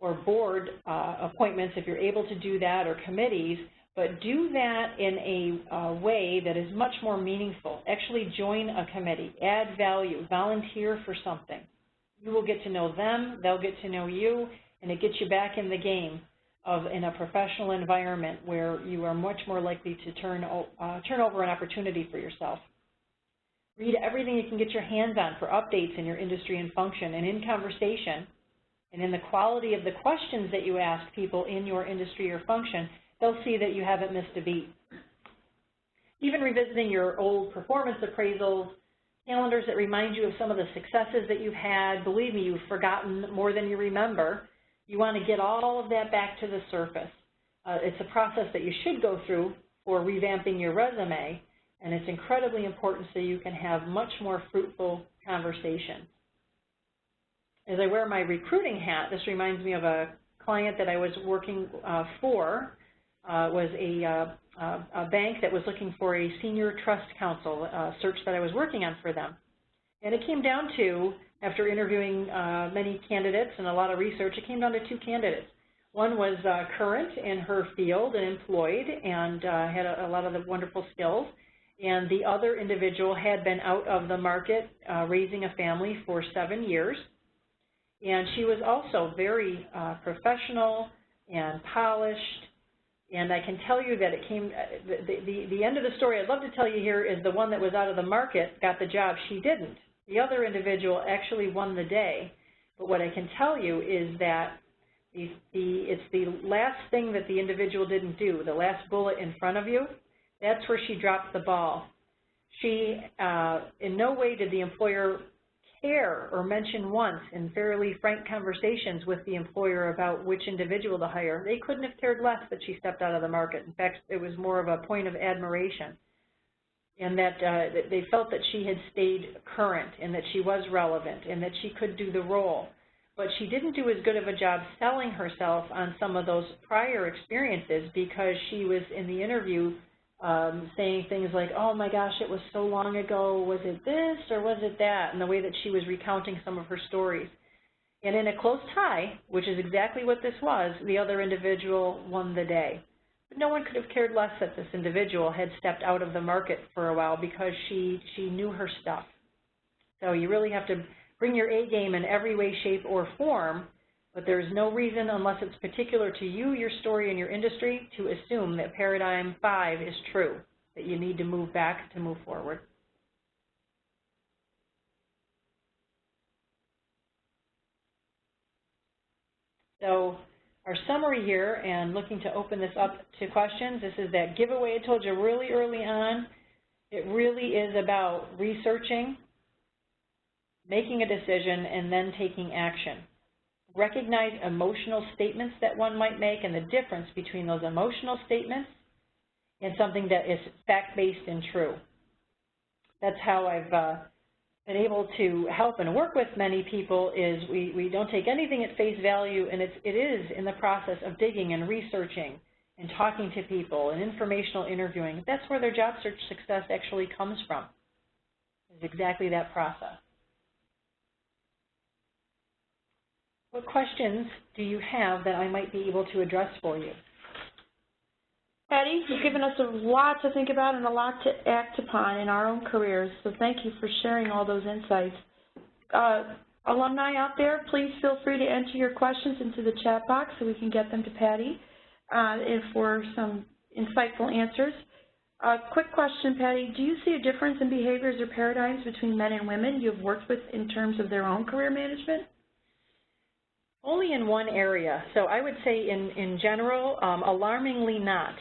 or board appointments if you're able to do that, or committees, but do that in a way that is much more meaningful. Actually join a committee, add value, volunteer for something. You will get to know them, they'll get to know you, and it gets you back in the game in a professional environment where you are much more likely to turn over an opportunity for yourself. Read everything you can get your hands on for updates in your industry and function, and in conversation, and in the quality of the questions that you ask people in your industry or function, they'll see that you haven't missed a beat. Even revisiting your old performance appraisals, calendars that remind you of some of the successes that you've had. Believe me, you've forgotten more than you remember. You want to get all of that back to the surface. It's a process that you should go through for revamping your resume, and it's incredibly important so you can have much more fruitful conversations. As I wear my recruiting hat, this reminds me of a client that I was working for. Was a bank that was looking for a senior trust counsel search that I was working on for them. And it came down to, after interviewing many candidates and a lot of research, it came down to two candidates. One was current in her field and employed and had a lot of the wonderful skills. And the other individual had been out of the market raising a family for 7 years. And she was also very professional and polished. And I can tell you that it came, the end of the story I'd love to tell you here is the one that was out of the market got the job. She didn't. The other individual actually won the day. But what I can tell you is that it's the last thing that the individual didn't do, the last bullet in front of you, that's where she dropped the ball. She, in no way did the employer care or mention once in fairly frank conversations with the employer about which individual to hire. They couldn't have cared less that she stepped out of the market. In fact, it was more of a point of admiration, and that they felt that she had stayed current and that she was relevant and that she could do the role. But she didn't do as good of a job selling herself on some of those prior experiences because she was in the interview saying things like, oh my gosh, it was so long ago, was it this or was it that, and the way that she was recounting some of her stories. And in a close tie, which is exactly what this was, the other individual won the day. But no one could have cared less that this individual had stepped out of the market for a while because she knew her stuff. So you really have to bring your A game in every way, shape, or form, but there's no reason, unless it's particular to you, your story, and your industry, to assume that paradigm 5 is true, that you need to move back to move forward. So our summary here, and looking to open this up to questions, this is that giveaway I told you really early on. It really is about researching, making a decision, and then taking action. Recognize emotional statements that one might make and the difference between those emotional statements and something that is fact-based and true. That's how I've been able to help and work with many people is we don't take anything at face value, and it is in the process of digging and researching and talking to people and informational interviewing. That's where their job search success actually comes from, is exactly that process. What questions do you have that I might be able to address for you? Patty, you've given us a lot to think about and a lot to act upon in our own careers, so thank you for sharing all those insights. Alumni out there, please feel free to enter your questions into the chat box so we can get them to Patty for some insightful answers. Quick question, Patty. Do you see a difference in behaviors or paradigms between men and women you've worked with in terms of their own career management? Only in one area. So I would say in general, alarmingly not.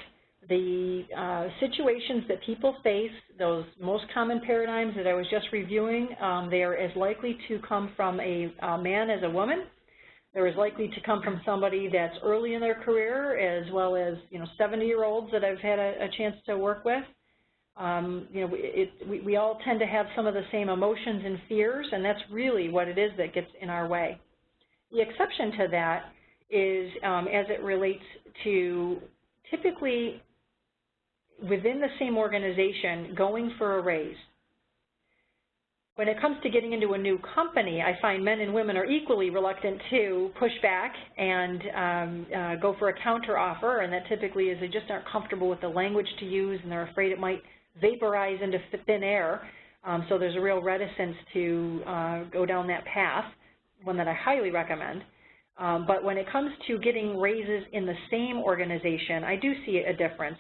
The situations that people face, those most common paradigms that I was just reviewing, they are as likely to come from a man as a woman. They're as likely to come from somebody that's early in their career, as well as 70-year-olds that I've had a chance to work with. We all tend to have some of the same emotions and fears, and that's really what it is that gets in our way. The exception to that is as it relates to typically within the same organization going for a raise. When it comes to getting into a new company, I find men and women are equally reluctant to push back and go for a counteroffer, and that typically is they just aren't comfortable with the language to use, and they're afraid it might vaporize into thin air. So there's a real reticence to go down that path, one that I highly recommend. But when it comes to getting raises in the same organization, I do see a difference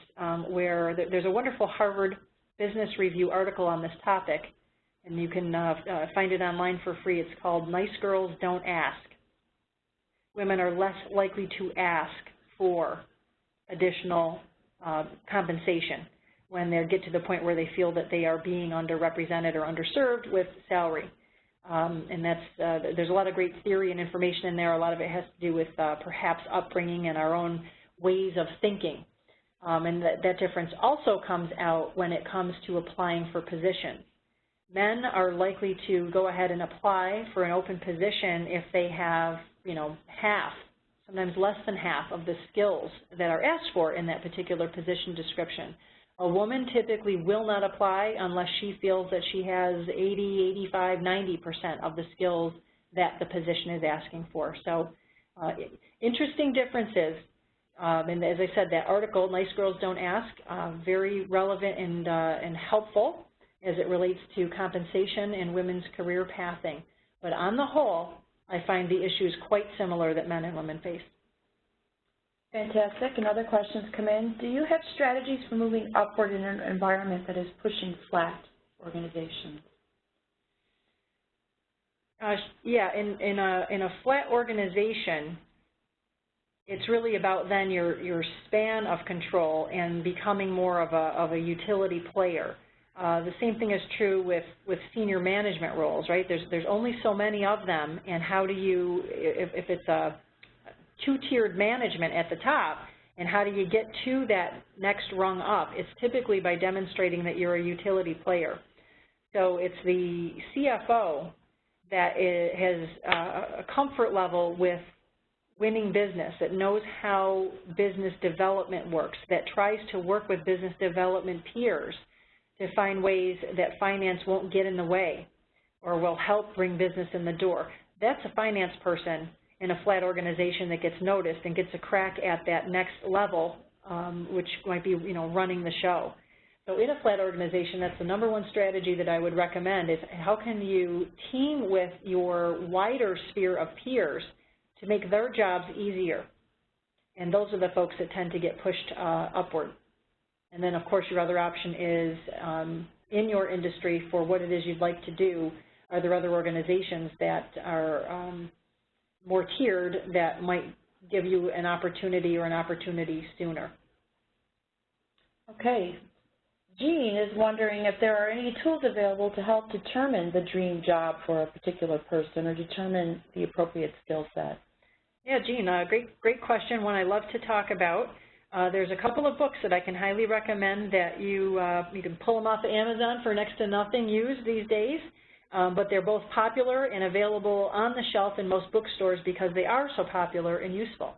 where there's a wonderful Harvard Business Review article on this topic, and you can find it online for free. It's called Nice Girls Don't Ask. Women are less likely to ask for additional compensation when they get to the point where they feel that they are being underrepresented or underserved with salary. And there's a lot of great theory and information in there. A lot of it has to do with perhaps upbringing and our own ways of thinking. And that difference also comes out when it comes to applying for positions. Men are likely to go ahead and apply for an open position if they have, half, sometimes less than half of the skills that are asked for in that particular position description. A woman typically will not apply unless she feels that she has 80, 85, 90% of the skills that the position is asking for. So interesting differences. And as I said, that article, Nice Girls Don't Ask, very relevant and helpful as it relates to compensation and women's career pathing. But on the whole, I find the issues quite similar that men and women face. Fantastic. And other questions come in. Do you have strategies for moving upward in an environment that is pushing flat organizations? Yeah, in a flat organization, it's really about then your span of control and becoming more of a utility player. The same thing is true with senior management roles, right? There's only so many of them, and how do you, if it's a two-tiered management at the top, and how do you get to that next rung up? It's typically by demonstrating that you're a utility player. So it's the CFO that has a comfort level with winning business, that knows how business development works, that tries to work with business development peers to find ways that finance won't get in the way or will help bring business in the door. That's a finance person in a flat organization that gets noticed and gets a crack at that next level, which might be, running the show. So in a flat organization, that's the #1 strategy that I would recommend is how can you team with your wider sphere of peers to make their jobs easier. And those are the folks that tend to get pushed upward. And then, of course, your other option is in your industry for what it is you'd like to do, are there other organizations that are more tiered that might give you an opportunity or an opportunity sooner? Okay. Jean is wondering if there are any tools available to help determine the dream job for a particular person or determine the appropriate skill set. Yeah, Jean, great question, one I love to talk about. There's a couple of books that I can highly recommend that you can pull them off of Amazon for next to nothing used these days, but they're both popular and available on the shelf in most bookstores because they are so popular and useful.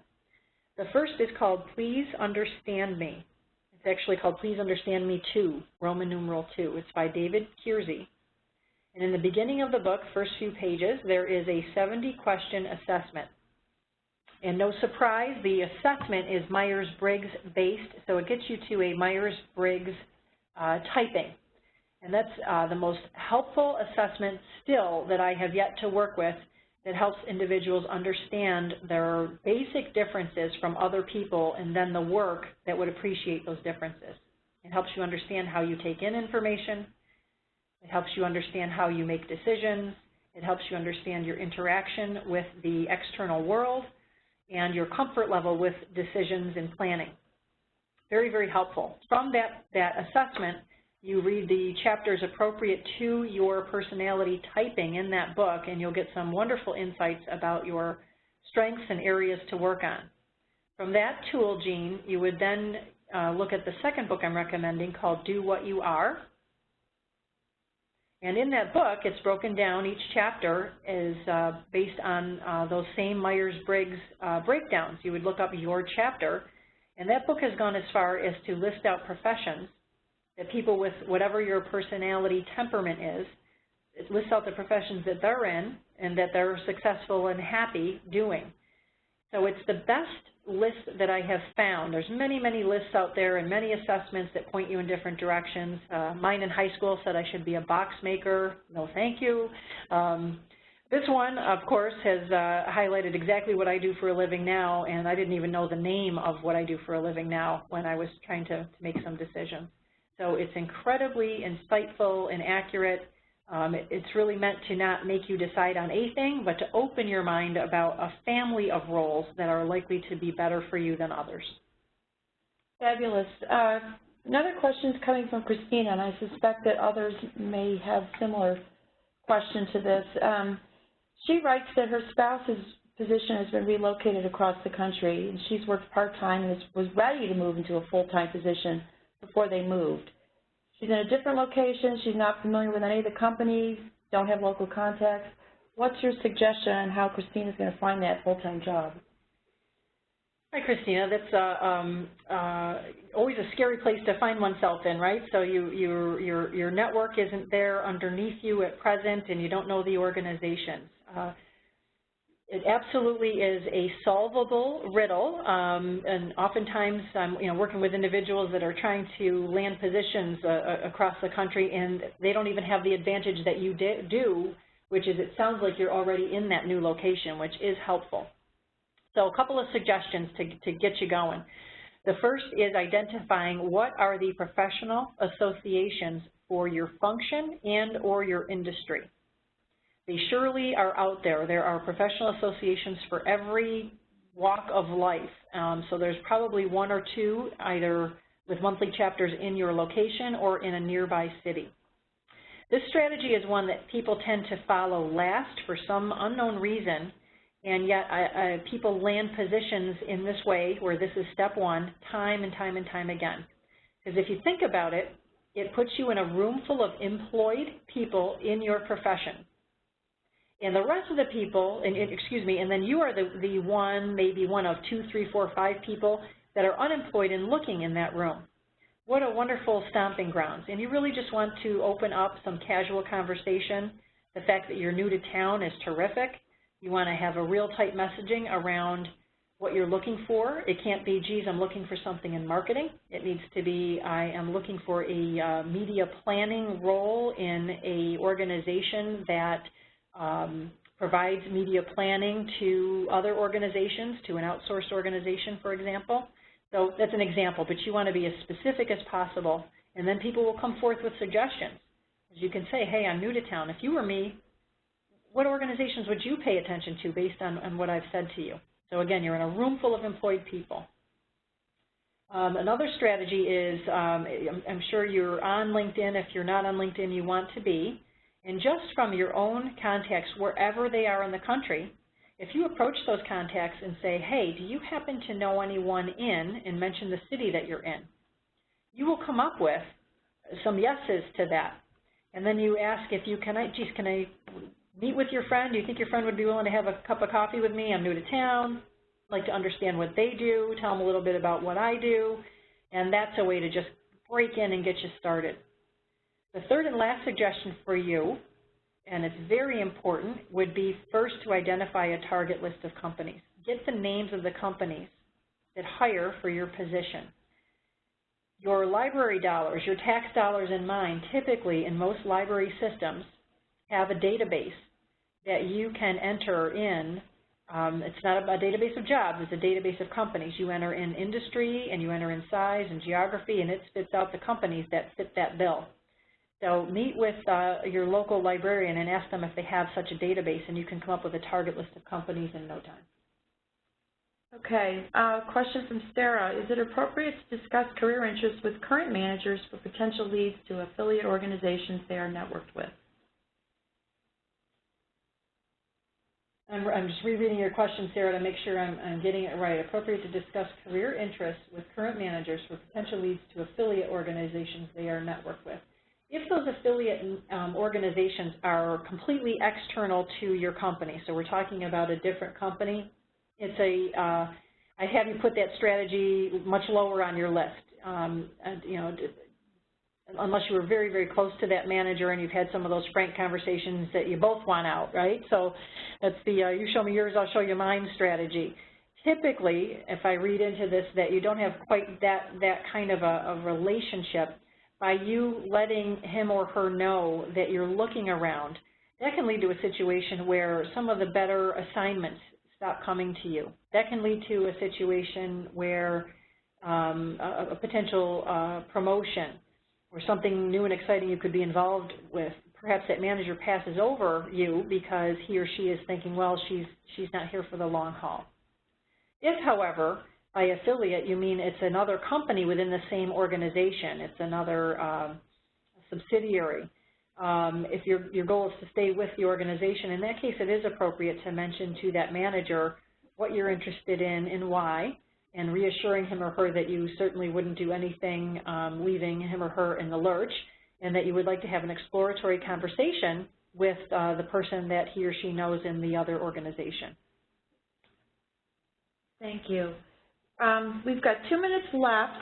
The first is called Please Understand Me. It's actually called Please Understand Me 2, Roman numeral 2. It's by David Kiersey. And in the beginning of the book, first few pages, there is a 70-question assessment. And no surprise, the assessment is Myers-Briggs based, so it gets you to a Myers-Briggs typing. And that's the most helpful assessment still that I have yet to work with that helps individuals understand their basic differences from other people and then the work that would appreciate those differences. It helps you understand how you take in information. It helps you understand how you make decisions. It helps you understand your interaction with the external world and your comfort level with decisions and planning. Very, very helpful. From that assessment, you read the chapters appropriate to your personality typing in that book, and you'll get some wonderful insights about your strengths and areas to work on. From that tool, Jean, you would then look at the second book I'm recommending called Do What You Are. And in that book, it's broken down. Each chapter is based on those same Myers-Briggs breakdowns. You would look up your chapter, and that book has gone as far as to list out professions that people with whatever your personality temperament is, it lists out the professions that they're in and that they're successful and happy doing. So it's the best list that I have found. There's many, many lists out there and many assessments that point you in different directions. Mine in high school said I should be a box maker. No, thank you. This one, of course, has highlighted exactly what I do for a living now, and I didn't even know the name of what I do for a living now when I was trying to make some decisions. So it's incredibly insightful and accurate. It's really meant to not make you decide on a thing, but to open your mind about a family of roles that are likely to be better for you than others. Fabulous. Another question is coming from Christina, and I suspect that others may have similar question to this. She writes that her spouse's position has been relocated across the country, and she's worked part-time and was ready to move into a full-time position before they moved. She's in a different location. She's not familiar with any of the companies, don't have local contacts. What's your suggestion on how Christina's going to find that full-time job? Hi, Christina. That's always a scary place to find oneself in, right? So your network isn't there underneath you at present, and you don't know the organizations. It absolutely is a solvable riddle, and oftentimes I'm working with individuals that are trying to land positions across the country, and they don't even have the advantage that you do, which is it sounds like you're already in that new location, which is helpful. So a couple of suggestions to get you going. The first is identifying what are the professional associations for your function and or your industry. They surely are out there. There are professional associations for every walk of life. So there's probably one or two, either with monthly chapters in your location or in a nearby city. This strategy is one that people tend to follow last for some unknown reason, and yet people land positions in this way, where this is step one, time and time and time again. Because if you think about it, it puts you in a room full of employed people in your profession. And the rest of the people, and then you are the one, maybe one of 2, 3, 4, 5 people that are unemployed and looking in that room. What a wonderful stomping grounds. And you really just want to open up some casual conversation. The fact that you're new to town is terrific. You want to have a real tight messaging around what you're looking for. It can't be, geez, I'm looking for something in marketing. It needs to be, I am looking for a media planning role in a organization that provides media planning to other organizations, to an outsourced organization, for example. So that's an example, but you want to be as specific as possible, and then people will come forth with suggestions. As you can say, hey, I'm new to town. If you were me, what organizations would you pay attention to based on what I've said to you? So again, you're in a room full of employed people. Another strategy is, I'm sure you're on LinkedIn. If you're not on LinkedIn, you want to be. And just from your own contacts, wherever they are in the country, if you approach those contacts and say, hey, do you happen to know anyone in, and mention the city that you're in, you will come up with some yeses to that. And then you ask if you, can I meet with your friend? Do you think your friend would be willing to have a cup of coffee with me? I'm new to town. I'd like to understand what they do, tell them a little bit about what I do, and that's a way to just break in and get you started. The third and last suggestion for you, and it's very important, would be first to identify a target list of companies. Get the names of the companies that hire for your position. Your library dollars, your tax dollars in mind, typically in most library systems have a database that you can enter in It's not a database of jobs, it's a database of companies. You enter in industry and you enter in size and geography, and it spits out the companies that fit that bill. So meet with your local librarian and ask them if they have such a database, and you can come up with a target list of companies in no time. Okay, question from Sarah. Is it appropriate to discuss career interests with current managers for potential leads to affiliate organizations they are networked with? I'm just rereading your question, Sarah, to make sure I'm getting it right. Appropriate to discuss career interests with current managers for potential leads to affiliate organizations they are networked with. If those affiliate organizations are completely external to your company, so we're talking about a different company, it's I'd have you put that strategy much lower on your list. And, you know, unless you were very, very close to that manager and you've had some of those frank conversations that you both want out, right? So that's the you show me yours, I'll show you mine strategy. Typically, if I read into this, that you don't have quite that kind of a relationship, by you letting him or her know that you're looking around, that can lead to a situation where some of the better assignments stop coming to you. That can lead to a situation where a potential promotion or something new and exciting you could be involved with, perhaps that manager passes over you because he or she is thinking, well, she's not here for the long haul. If, however, by affiliate you mean it's another company within the same organization, it's another subsidiary, if your goal is to stay with the organization, in that case it is appropriate to mention to that manager what you're interested in and why, and reassuring him or her that you certainly wouldn't do anything leaving him or her in the lurch, and that you would like to have an exploratory conversation with the person that he or she knows in the other organization. Thank you. We've got 2 minutes left,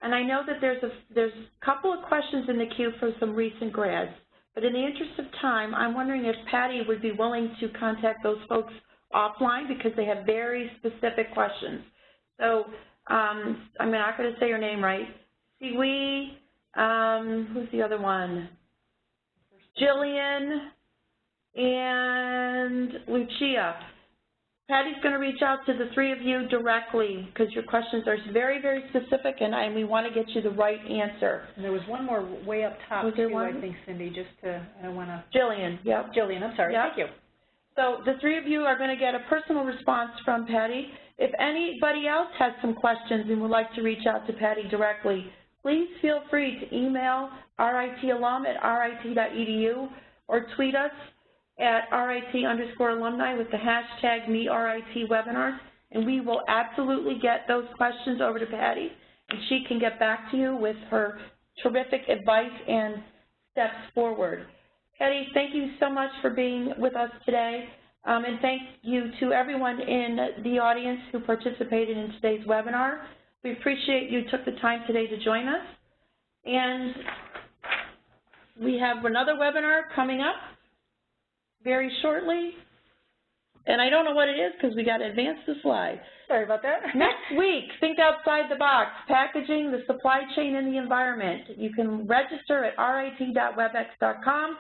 and I know that there's a couple of questions in the queue for some recent grads, but in the interest of time, I'm wondering if Patty would be willing to contact those folks offline because they have very specific questions. So I'm not going to say your name right. Siwi, who's the other one? Jillian and Lucia. Patty's going to reach out to the three of you directly because your questions are very, very specific, and we want to get you the right answer. And there was one more way up top, was there too, one? I think, Cindy, just to, I don't want to. Jillian, yep. Jillian, I'm sorry, yep. Thank you. So the three of you are going to get a personal response from Patty. If anybody else has some questions and would like to reach out to Patty directly, please feel free to email ritalum@rit.edu or tweet us at RIT_alumni with the hashtag #MeRITWebinars, and we will absolutely get those questions over to Patty, and she can get back to you with her terrific advice and steps forward. Patty, thank you so much for being with us today, and thank you to everyone in the audience who participated in today's webinar. We appreciate you took the time today to join us, and we have another webinar coming up very shortly, and I don't know what it is because we got to advance the slide. Sorry about that. Next week, Think Outside the Box, Packaging, the Supply Chain, and the Environment. You can register at rit.webex.com.